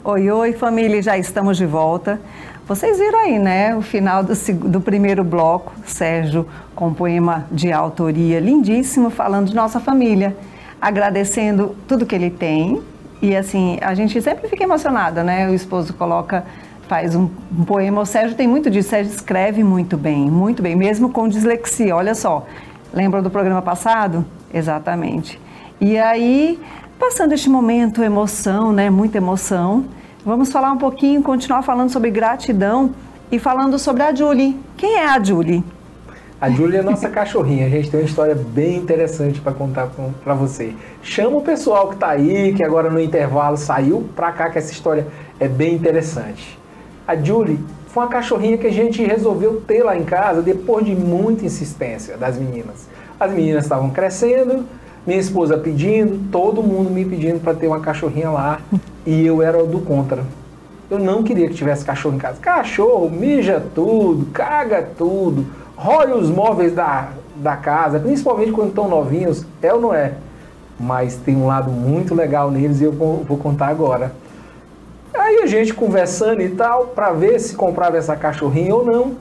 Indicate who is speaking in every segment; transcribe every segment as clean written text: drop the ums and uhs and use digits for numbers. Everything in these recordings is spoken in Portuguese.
Speaker 1: Oi, oi, família, já estamos de volta. Vocês viram aí, né, o final do primeiro bloco, Sérgio com um poema de autoria lindíssimo, falando de nossa família, agradecendo tudo que ele tem. E assim, a gente sempre fica emocionada, né? O esposo faz um poema. O Sérgio tem muito disso, o Sérgio escreve muito bem, mesmo com dislexia, olha só. Lembra do programa passado? Exatamente. E aí, passando este momento, emoção, né? Muita emoção. Vamos falar um pouquinho, continuar falando sobre gratidão e falando sobre a Julie. Quem é a Julie?
Speaker 2: A Julie é nossa cachorrinha. A gente tem uma história bem interessante para contar para você. Chama o pessoal que está aí, que agora no intervalo saiu para cá, que essa história é bem interessante. A Julie foi uma cachorrinha que a gente resolveu ter lá em casa depois de muita insistência das meninas. As meninas estavam crescendo, minha esposa pedindo, todo mundo me pedindo para ter uma cachorrinha lá, e eu era do contra. Eu não queria que tivesse cachorro em casa. Cachorro mija tudo, caga tudo, rói os móveis da casa, principalmente quando estão novinhos, é ou não é? Mas tem um lado muito legal neles e eu vou contar agora. Aí a gente conversando e tal, para ver se comprava essa cachorrinha ou não,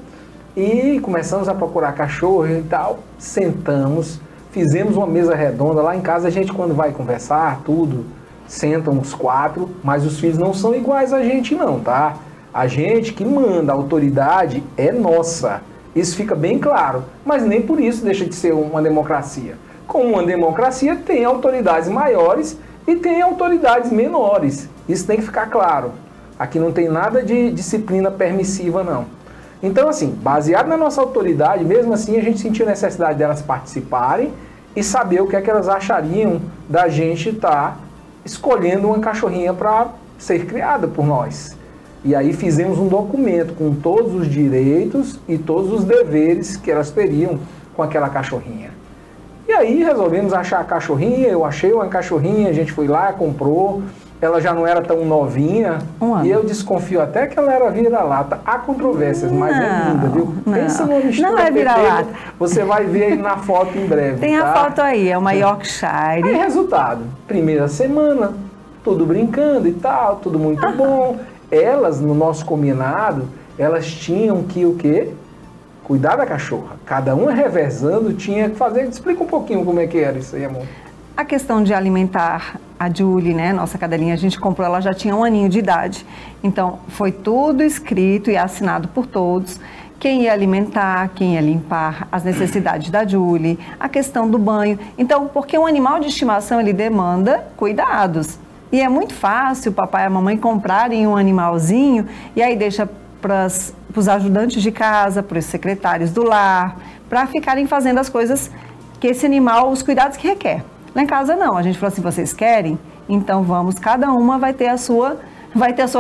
Speaker 2: e começamos a procurar cachorro e tal, sentamos, fizemos uma mesa redonda. Lá em casa a gente, quando vai conversar, tudo, sentam os quatro, mas os filhos não são iguais a gente não, tá? A gente que manda, a autoridade é nossa. Isso fica bem claro, mas nem por isso deixa de ser uma democracia. Como uma democracia, tem autoridades maiores e tem autoridades menores. Isso tem que ficar claro. Aqui não tem nada de disciplina permissiva, não. Então, assim, baseado na nossa autoridade, mesmo assim, a gente sentiu a necessidade delas participarem e saber o que é que elas achariam da gente estar escolhendo uma cachorrinha para ser criada por nós. E aí fizemos um documento com todos os direitos e todos os deveres que elas teriam com aquela cachorrinha. E aí resolvemos achar a cachorrinha, eu achei uma cachorrinha, a gente foi lá, comprou. Ela já não era tão novinha, e eu desconfio até que ela era vira-lata. Há controvérsias, mas é linda, viu? Pensa numa mistura
Speaker 1: não é vira-lata.
Speaker 2: Você vai ver aí na foto em breve.
Speaker 1: Tem
Speaker 2: tá?
Speaker 1: A foto aí, é uma Yorkshire.
Speaker 2: Aí, resultado, primeira semana, tudo brincando e tal, tudo muito bom. Elas, no nosso combinado, elas tinham que o quê? Cuidar da cachorra. Cada uma revezando, tinha que fazer. Explica um pouquinho como é que era isso aí, amor.
Speaker 1: A questão de alimentar a Julie, né, nossa cadelinha, a gente comprou, ela já tinha 1 aninho de idade. Então, foi tudo escrito e assinado por todos. Quem ia alimentar, quem ia limpar, as necessidades da Julie, a questão do banho. Então, porque um animal de estimação, ele demanda cuidados. E é muito fácil o papai e a mamãe comprarem um animalzinho e aí deixa para os ajudantes de casa, para os secretários do lar, para ficarem fazendo as coisas que esse animal, os cuidados que requer. Lá em casa não, a gente falou assim, vocês querem? Então vamos, cada uma vai ter a sua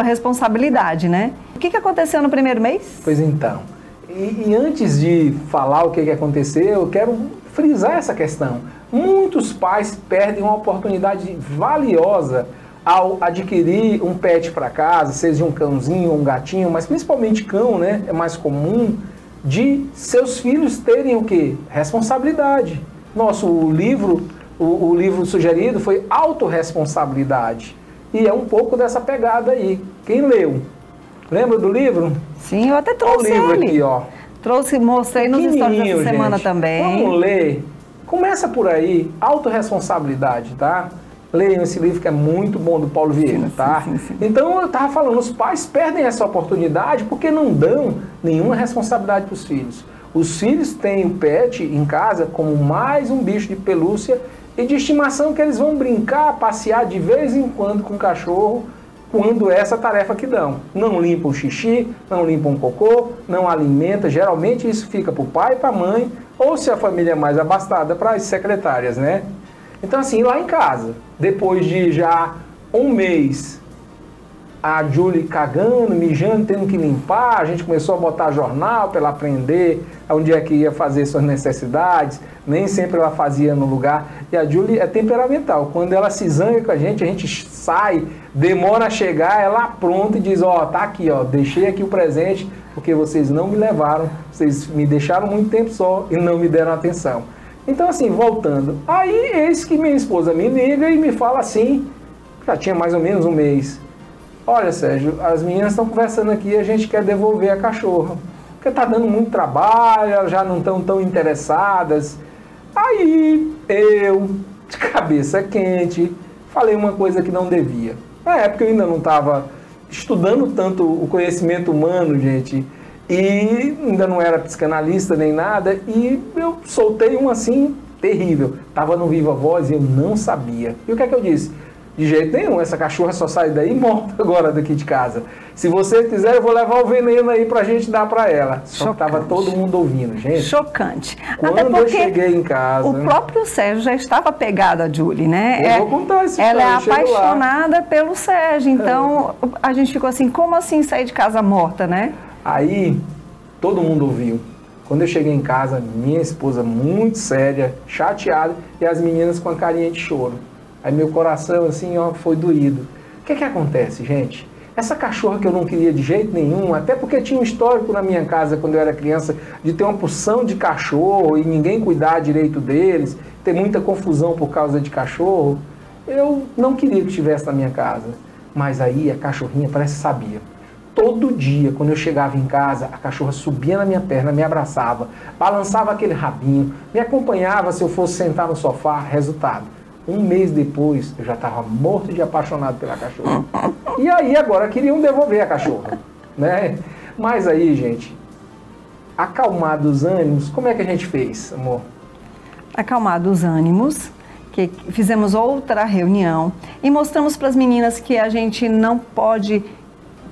Speaker 1: responsabilidade, né? O que aconteceu no primeiro mês?
Speaker 2: Pois então, e antes de falar o que aconteceu, eu quero frisar essa questão. Muitos pais perdem uma oportunidade valiosa ao adquirir um pet para casa, seja um cãozinho ou um gatinho, mas principalmente cão, né? É mais comum de seus filhos terem o quê? Responsabilidade. Nosso livro... O livro sugerido foi autorresponsabilidade. E é um pouco dessa pegada aí. Quem leu? Lembra do livro?
Speaker 1: Sim, eu até trouxe
Speaker 2: ele. O livro aqui, ó.
Speaker 1: Trouxe, mostrei nos stories dessa semana também.
Speaker 2: Vamos ler. Começa por aí, autorresponsabilidade, tá? Leiam esse livro que é muito bom, do Paulo Vieira, tá? Sim. Então, eu estava falando, os pais perdem essa oportunidade porque não dão nenhuma responsabilidade para os filhos. Os filhos têm o pet em casa como mais um bicho de pelúcia e de estimação que eles vão brincar, passear de vez em quando com o cachorro, quando é essa tarefa que dão. Não limpam o xixi, não limpam o cocô, não alimenta. Geralmente isso fica para o pai e para a mãe, ou se a família é mais abastada, para as secretárias, né? Então assim, lá em casa, depois de já 1 mês, a Julie cagando, mijando, tendo que limpar, a gente começou a botar jornal para ela aprender onde é que ia fazer suas necessidades, nem sempre ela fazia no lugar. E a Julie é temperamental, quando ela se zanga com a gente sai, demora a chegar, ela pronta e diz, ó, tá aqui, ó, deixei aqui o presente, porque vocês não me levaram, vocês me deixaram muito tempo só e não me deram atenção. Então assim, voltando, aí eis que minha esposa me liga e me fala assim, já tinha mais ou menos 1 mês, olha, Sérgio, as meninas estão conversando aqui e a gente quer devolver a cachorra, porque está dando muito trabalho, elas já não estão tão interessadas. Aí eu, de cabeça quente, falei uma coisa que não devia. Na época eu ainda não estava estudando tanto o conhecimento humano, gente, e ainda não era psicanalista nem nada, e eu soltei um assim terrível. Estava no Viva Voz e eu não sabia. E o que é que eu disse? De jeito nenhum, essa cachorra só sai daí morta agora daqui de casa. Se você quiser, eu vou levar o veneno aí pra gente dar pra ela. Só que tava todo mundo ouvindo, gente.
Speaker 1: Chocante.
Speaker 2: Quando eu cheguei em casa...
Speaker 1: O próprio Sérgio já estava pegado a Julie, né?
Speaker 2: Eu vou contar essa história.
Speaker 1: Ela é apaixonada pelo Sérgio, então a gente ficou assim, como assim sair de casa morta, né?
Speaker 2: Aí, todo mundo ouviu. Quando eu cheguei em casa, minha esposa muito séria, chateada, e as meninas com a carinha de choro. Aí meu coração, assim, ó, foi doído. O que acontece, gente? Essa cachorra que eu não queria de jeito nenhum, até porque tinha um histórico na minha casa, quando eu era criança, de ter uma porção de cachorro e ninguém cuidar direito deles, ter muita confusão por causa de cachorro, eu não queria que estivesse na minha casa. Mas aí a cachorrinha parece que sabia. Todo dia, quando eu chegava em casa, a cachorra subia na minha perna, me abraçava, balançava aquele rabinho, me acompanhava se eu fosse sentar no sofá. Resultado, um mês depois, eu já estava morto de apaixonado pela cachorra. E aí, agora, queriam devolver a cachorra, né? Mas aí, gente, acalmado os ânimos, como é que a gente fez, amor?
Speaker 1: Acalmado os ânimos, que fizemos outra reunião e mostramos para as meninas que a gente não pode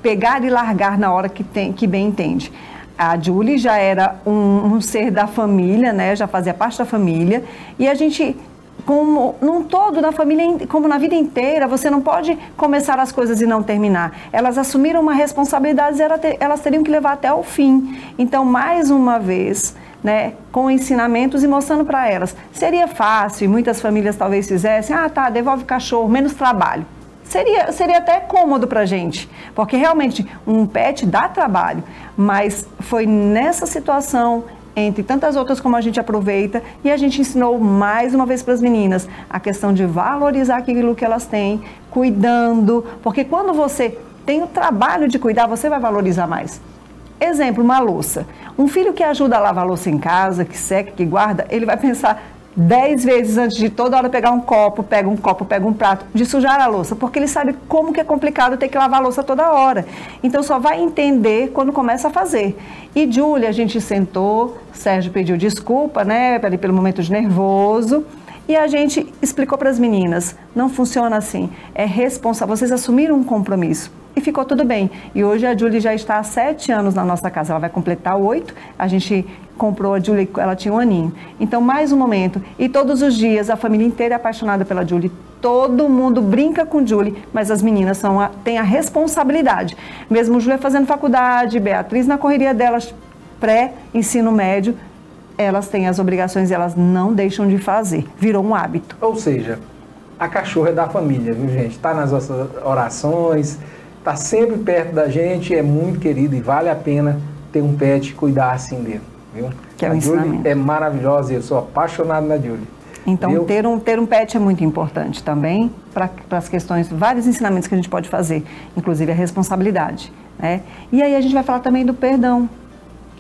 Speaker 1: pegar e largar na hora que bem entende. A Julie já era um ser da família, né? Já fazia parte da família, e a gente... Como num todo, na família, como na vida inteira, você não pode começar as coisas e não terminar. Elas assumiram uma responsabilidade e elas teriam que levar até o fim. Então, mais uma vez, né, com ensinamentos e mostrando para elas. Seria fácil, e muitas famílias talvez fizessem, devolve o cachorro, menos trabalho. Seria até cômodo para a gente, porque realmente um pet dá trabalho, mas foi nessa situação, entre tantas outras como a gente aproveita, e a gente ensinou mais uma vez para as meninas a questão de valorizar aquilo que elas têm, cuidando, porque quando você tem o trabalho de cuidar, você vai valorizar mais. Exemplo, uma louça. Um filho que ajuda a lavar a louça em casa, que seca, que guarda, ele vai pensar 10 vezes antes de toda hora pegar um copo, pega um prato, de sujar a louça, porque ele sabe como que é complicado ter que lavar a louça toda hora. Então só vai entender quando começa a fazer. E Julie, a gente sentou, Sérgio pediu desculpa, né, pelo momento de nervoso, e a gente explicou para as meninas, não funciona assim, é responsável, vocês assumiram um compromisso. E ficou tudo bem. E hoje a Julie já está há 7 anos na nossa casa. Ela vai completar 8. A gente comprou a Julie, ela tinha 1 aninho. Então, mais um momento. E todos os dias, a família inteira é apaixonada pela Julie. Todo mundo brinca com Julie, mas as meninas têm a responsabilidade. Mesmo Julie fazendo faculdade, Beatriz na correria delas, pré-ensino médio, elas têm as obrigações e elas não deixam de fazer. Virou um hábito.
Speaker 2: Ou seja, a cachorra é da família, viu, gente? Está nas nossas orações, está sempre perto da gente, é muito querido e vale a pena ter um pet e cuidar assim dele, viu?
Speaker 1: Que é o
Speaker 2: a Julie
Speaker 1: ensinamento.
Speaker 2: é maravilhosa e eu sou apaixonado na Julie.
Speaker 1: Então, ter um pet é muito importante também para as questões, vários ensinamentos que a gente pode fazer, inclusive a responsabilidade, né? E aí a gente vai falar também do perdão.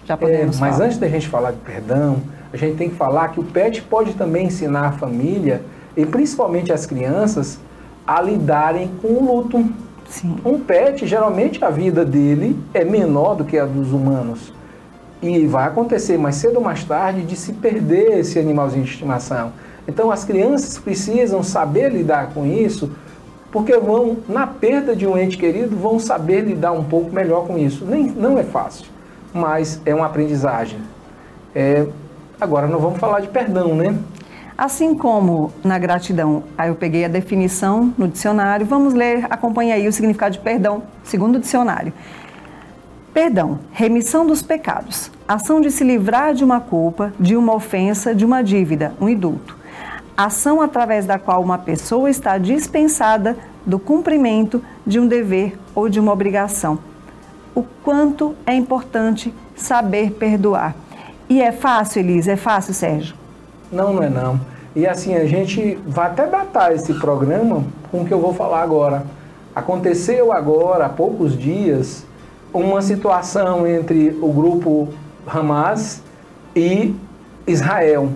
Speaker 1: Já podemos
Speaker 2: mas
Speaker 1: falar.
Speaker 2: Antes da gente falar de perdão, a gente tem que falar que o pet pode também ensinar a família, e principalmente as crianças, a lidarem com o luto.
Speaker 1: Sim.
Speaker 2: Um pet, geralmente a vida dele é menor do que a dos humanos. E vai acontecer mais cedo ou mais tarde de se perder esse animalzinho de estimação. Então as crianças precisam saber lidar com isso, porque na perda de um ente querido, vão saber lidar um pouco melhor com isso. Não é fácil, mas é uma aprendizagem. Agora nós vamos falar de perdão, né?
Speaker 1: Assim como na gratidão, aí eu peguei a definição no dicionário, vamos ler, acompanha aí o significado de perdão, segundo o dicionário. Perdão, remissão dos pecados, ação de se livrar de uma culpa, de uma ofensa, de uma dívida, um indulto. Ação através da qual uma pessoa está dispensada do cumprimento de um dever ou de uma obrigação. O quanto é importante saber perdoar. E é fácil, Elisa? É fácil, Sérgio?
Speaker 2: Não é não. E assim, a gente vai até datar esse programa com o que eu vou falar agora. Aconteceu agora, há poucos dias, uma situação entre o grupo Hamas e Israel.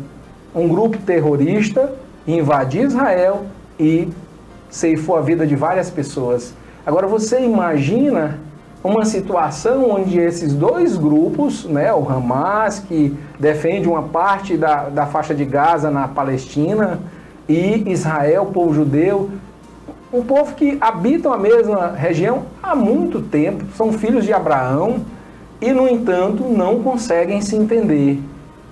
Speaker 2: Um grupo terrorista invadiu Israel e ceifou a vida de várias pessoas. Agora você imagina uma situação onde esses dois grupos, né, o Hamas, que defende uma parte da faixa de Gaza na Palestina, e Israel, o povo judeu, um povo que habitam a mesma região há muito tempo, são filhos de Abraão e, no entanto, não conseguem se entender.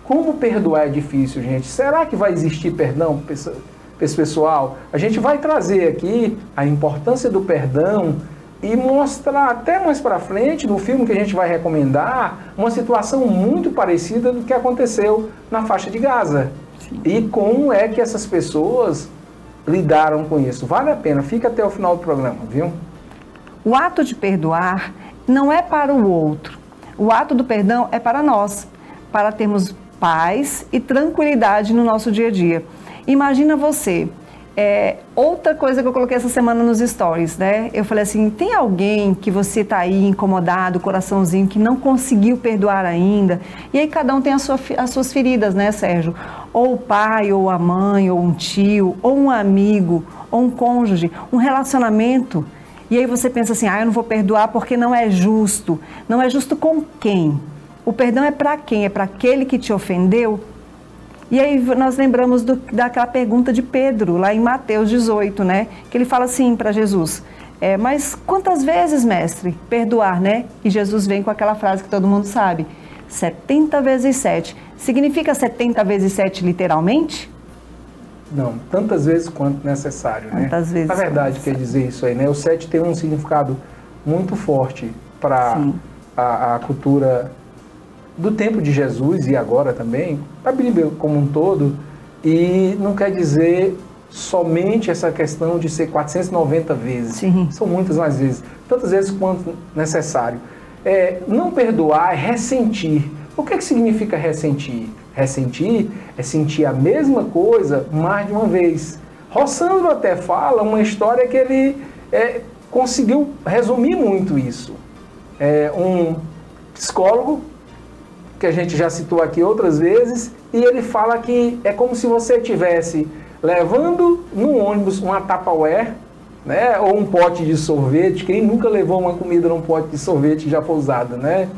Speaker 2: Como perdoar é difícil, gente. Será que vai existir perdão para esse pessoal? A gente vai trazer aqui a importância do perdão e mostrar até mais para frente, no filme que a gente vai recomendar, uma situação muito parecida do que aconteceu na faixa de Gaza. Sim. E como é que essas pessoas lidaram com isso. Vale a pena, fica até o final do programa, viu?
Speaker 1: O ato de perdoar não é para o outro. O ato do perdão é para nós, para termos paz e tranquilidade no nosso dia a dia. Imagina você, outra coisa que eu coloquei essa semana nos stories, né? Eu falei assim, tem alguém que você está aí incomodado, coraçãozinho, que não conseguiu perdoar ainda? E aí cada um tem as suas feridas, né, Sérgio? Ou o pai, ou a mãe, ou um tio, ou um amigo, ou um cônjuge, um relacionamento. E aí você pensa assim, eu não vou perdoar porque não é justo. Não é justo com quem? O perdão é para quem? É para aquele que te ofendeu? E aí nós lembramos daquela pergunta de Pedro, lá em Mateus 18, né? Que ele fala assim para Jesus, mas quantas vezes, mestre, perdoar, né? E Jesus vem com aquela frase que todo mundo sabe, 70 vezes 7. Significa 70 vezes 7 literalmente?
Speaker 2: Não, tantas vezes quanto necessário, né?
Speaker 1: Tantas vezes.
Speaker 2: Na verdade, quer dizer isso aí, né? O 7 tem um significado muito forte para a cultura do tempo de Jesus e agora também, a Bíblia como um todo, e não quer dizer somente essa questão de ser 490 vezes.
Speaker 1: Sim.
Speaker 2: São muitas mais vezes, tantas vezes quanto necessário. Não perdoar é ressentir. O que significa ressentir? Ressentir é sentir a mesma coisa mais de uma vez. Rossandro até fala uma história que ele conseguiu resumir muito isso. Um psicólogo, que a gente já citou aqui outras vezes, e ele fala que é como se você estivesse levando no ônibus uma Tupperware, né, ou um pote de sorvete. Quem nunca levou uma comida num pote de sorvete já foi usado, né?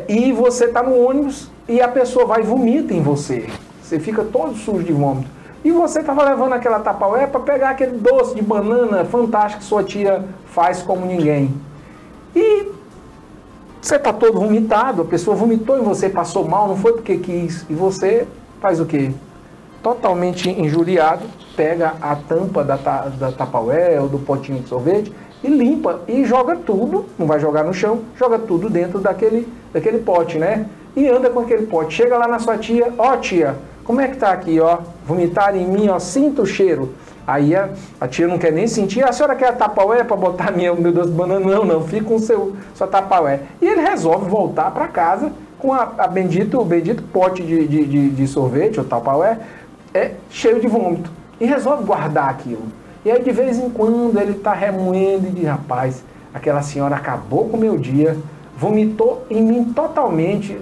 Speaker 2: E você está no ônibus e a pessoa vai e vomita em você. Você fica todo sujo de vômito. E você estava levando aquela Tupperware para pegar aquele doce de banana fantástico que sua tia faz como ninguém. E você está todo vomitado, a pessoa vomitou em você, passou mal, não foi porque quis. E você faz o quê? Totalmente injuriado, pega a tampa da Tupperware ou do potinho de sorvete e limpa e joga tudo, não vai jogar no chão, joga tudo dentro daquele pote, né? E anda com aquele pote. Chega lá na sua tia, tia, como é que tá aqui, Vomitaram em mim, sinto o cheiro. Aí a tia não quer nem sentir. A senhora quer a Tupperware para botar meu doce de banana? Não, fica com sua Tupperware. E ele resolve voltar para casa com o bendito pote de sorvete, ou Tupperware, cheio de vômito. E resolve guardar aquilo. E aí de vez em quando ele está remoendo e diz, rapaz, aquela senhora acabou com o meu dia, vomitou em mim totalmente,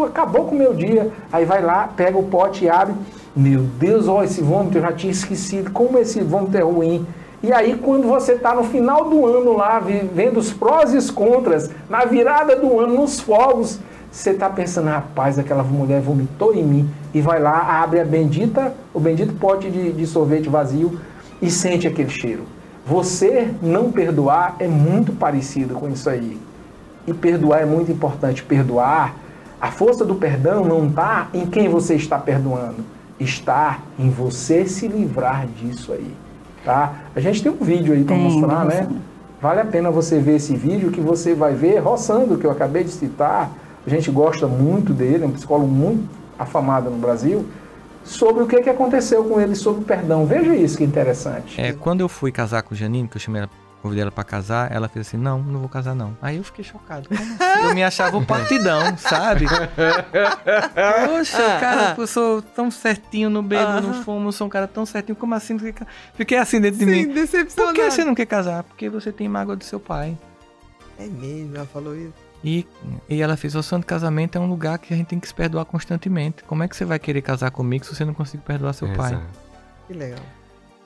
Speaker 2: acabou com o meu dia. Aí vai lá, pega o pote e abre. Meu Deus, esse vômito eu já tinha esquecido, como esse vômito é ruim. E aí quando você está no final do ano lá, vendo os prós e os contras, na virada do ano, nos fogos, você está pensando, rapaz, aquela mulher vomitou em mim. E vai lá, abre o bendito pote de sorvete vazio e sente aquele cheiro. Você não perdoar é muito parecido com isso aí. E perdoar é muito importante. Perdoar, a força do perdão não está em quem você está perdoando. Está em você se livrar disso aí, tá? A gente tem um vídeo aí para mostrar, né? Vale a pena você ver esse vídeo, que você vai ver Rossandro, que eu acabei de citar. A gente gosta muito dele, é um psicólogo muito afamado no Brasil, sobre o que aconteceu com ele, sobre o perdão. Veja isso, que interessante.
Speaker 3: Quando eu fui casar com o Janine, que eu chamei ela convidei ela pra casar, ela fez assim, não vou casar não. Aí eu fiquei chocado. Como assim? Eu me achava um partidão, sabe? Poxa, cara, eu sou tão certinho, não bebo, não fumo, sou um cara tão certinho, como assim? Fiquei assim dentro de mim.
Speaker 4: Decepcionado.
Speaker 3: Por que você não quer casar? Porque você tem mágoa do seu pai.
Speaker 4: É mesmo, ela falou isso.
Speaker 3: E ela fez, o sonho de casamento é um lugar que a gente tem que se perdoar constantemente. Como é que você vai querer casar comigo se você não consegue perdoar seu pai?
Speaker 4: Que legal.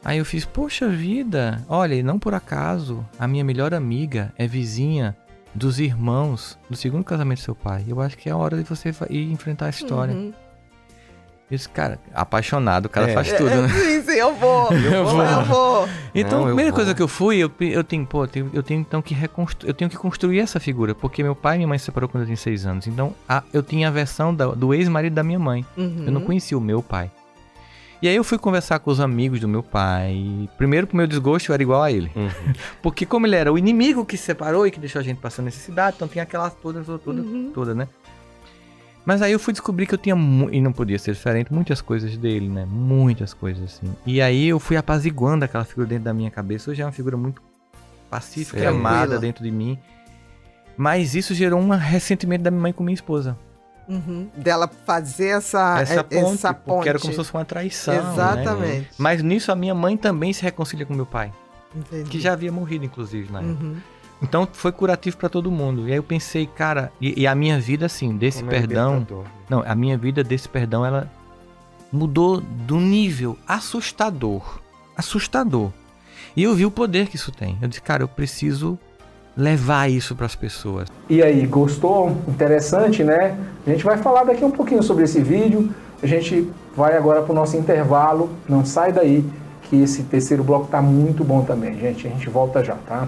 Speaker 3: Aí eu fiz, poxa vida, olha, e não por acaso, a minha melhor amiga é vizinha dos irmãos do segundo casamento do seu pai. Eu acho que é a hora de você ir enfrentar a história. Esse cara, apaixonado, o cara faz tudo, né?
Speaker 4: Sim, eu vou.
Speaker 3: Então, a primeira coisa que eu fui, eu tenho que construir essa figura, porque meu pai e minha mãe se separaram quando eu tinha 6 anos. Então, eu tinha a versão do ex-marido da minha mãe. Eu não conhecia o meu pai. E aí eu fui conversar com os amigos do meu pai. E primeiro, pro meu desgosto, eu era igual a ele. Porque como ele era o inimigo que se separou e que deixou a gente passando necessidade, então tinha aquelas todas, né? Mas aí eu fui descobrir que eu tinha, e não podia ser diferente, muitas coisas dele, né? Muitas coisas, assim. E aí eu fui apaziguando aquela figura dentro da minha cabeça. Hoje é uma figura muito pacífica e amada dentro de mim. Mas isso gerou um ressentimento da minha mãe com minha esposa.
Speaker 4: Dela fazer essa ponte.
Speaker 3: Porque era como se fosse uma traição.
Speaker 4: Exatamente.
Speaker 3: Né? Mas nisso a minha mãe também se reconcilia com meu pai.
Speaker 4: Entendi.
Speaker 3: Que já havia morrido, inclusive, na época. Então foi curativo pra todo mundo. E aí eu pensei, cara, e a minha vida, assim, desse perdão. Não, a minha vida desse perdão, ela mudou do nível assustador. Assustador. E eu vi o poder que isso tem. Eu disse, cara, eu preciso levar isso para as pessoas.
Speaker 2: E aí, gostou? Interessante, né? A gente vai falar daqui um pouquinho sobre esse vídeo. A gente vai agora para o nosso intervalo. Não sai daí, que esse terceiro bloco tá muito bom também, gente. A gente volta já, tá?